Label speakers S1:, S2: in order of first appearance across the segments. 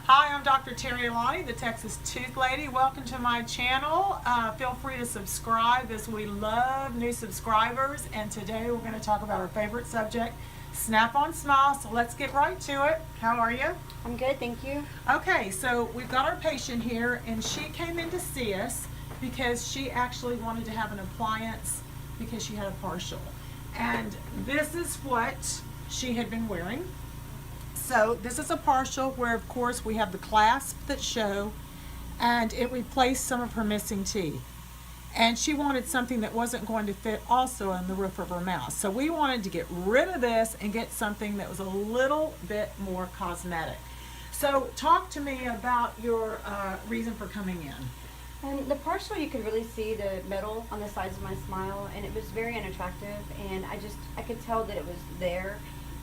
S1: Hi, I'm Dr. Terri Alani, the Texas Tooth Lady. Welcome to my channel. Feel free to subscribe as we love new subscribers. And today we're going to talk about our favorite subject, Snap-on Smile. So let's get right to it. How are you?
S2: I'm good, thank you.
S1: Okay, so we've got our patient here, and she came in to see us because she actually wanted to have an appliance because she had a partial. And this is what she had been wearing. So this is a partial where, of course, we have the clasps that show, and it replaced some of her missing teeth. And she wanted something that wasn't going to fit also in the roof of her mouth. So we wanted to get rid of this and get something that was a little bit more cosmetic. So talk to me about your reason for coming in.
S2: And the partial, you could really see the metal on the sides of my smile, and it was very unattractive, and I could tell that it was there.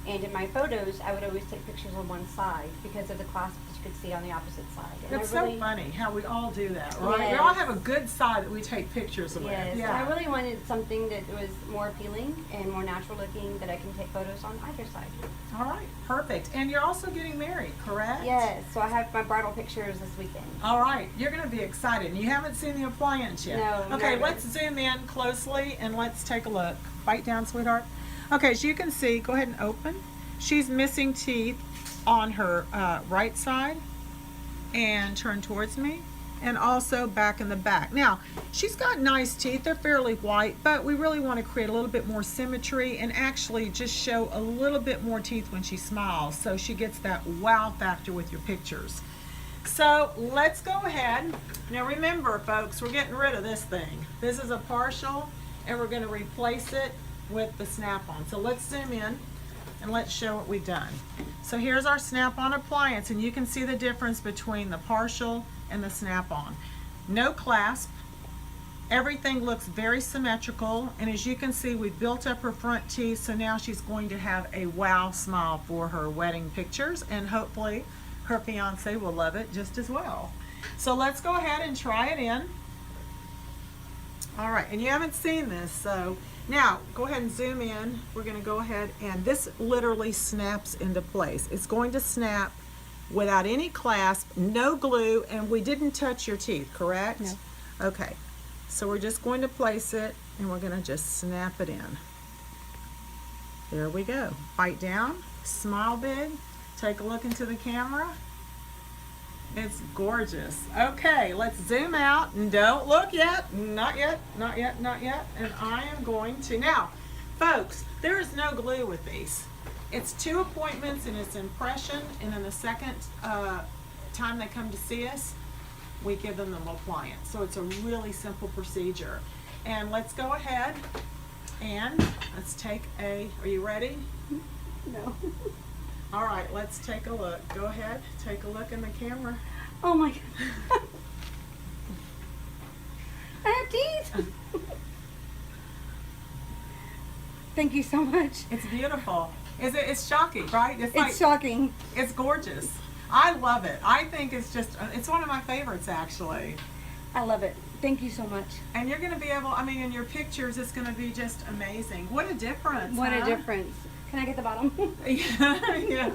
S2: And in my photos, I would always take pictures on one side because of the clasp that you could see on the opposite side. And
S1: It's so funny how we all do that, right?
S2: Yes.
S1: We all have a good side that we take pictures with.
S2: Yes,
S1: Yeah.
S2: and I really wanted something that was more appealing and more natural looking that I can take photos on either side.
S1: All right, perfect. And you're also getting married, correct?
S2: Yes, so I have my bridal pictures this weekend.
S1: All right, you're going to be excited. And you haven't seen the appliance yet.
S2: No,
S1: Okay,
S2: never.
S1: let's zoom in closely and let's take a look. Bite down, sweetheart. Okay, as you can see, go ahead and open. She's missing teeth on her right side, and turn towards me, and also back in the back. Now, she's got nice teeth. They're fairly white, but we really want to create a little bit more symmetry and actually just show a little bit more teeth when she smiles, so she gets that wow factor with your pictures. So let's go ahead. Now remember, folks, we're getting rid of this thing. This is a partial, and we're going to replace it with the snap-on. So let's zoom in and let's show what we've done. So here's our snap-on appliance, and you can see the difference between the partial and the snap-on. No clasp. Everything looks very symmetrical, and as you can see, we've built up her front teeth, so now she's going to have a wow smile for her wedding pictures, and hopefully her fiance will love it just as well. So let's go ahead and try it in. All right, and you haven't seen this, so now go ahead and zoom in. We're going to go ahead, and this literally snaps into place. It's going to snap without any clasp, no glue, and we didn't touch your teeth, correct?
S2: No.
S1: Okay, so we're just going to place it, and we're going to just snap it in. There we go. Bite down, smile big, take a look into the camera. It's gorgeous. Okay, let's zoom out and don't look yet. Not yet, not yet, not yet. And I am going to. Now, folks, there is no glue with these. It's 2 appointments and it's impression, and then the second time they come to see us, we give them the appliance. So it's a really simple procedure. And let's go ahead and let's take a, are you ready?
S2: No.
S1: All right, let's take a look. Go ahead, take a look in the camera.
S2: Oh my God. I have teeth. Thank you so much.
S1: It's beautiful. It's shocking, right?
S2: It's shocking.
S1: It's gorgeous. I love it. I think it's just, it's one of my favorites actually.
S2: I love it. Thank you so much.
S1: And you're going to be able, I mean, in your pictures, it's going to be just amazing. What a difference.
S2: What
S1: huh?
S2: a difference. Can I get the bottom?
S1: Yeah, yeah.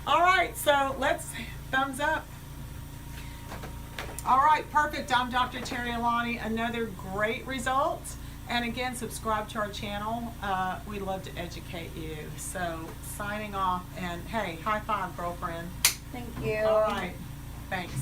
S1: All right, so let's thumbs up. All right, perfect. I'm Dr. Terri Alani. Another great result. And again, subscribe to our channel. We'd love to educate you. So signing off, and hey, high five, girlfriend.
S2: Thank you.
S1: All right, thanks.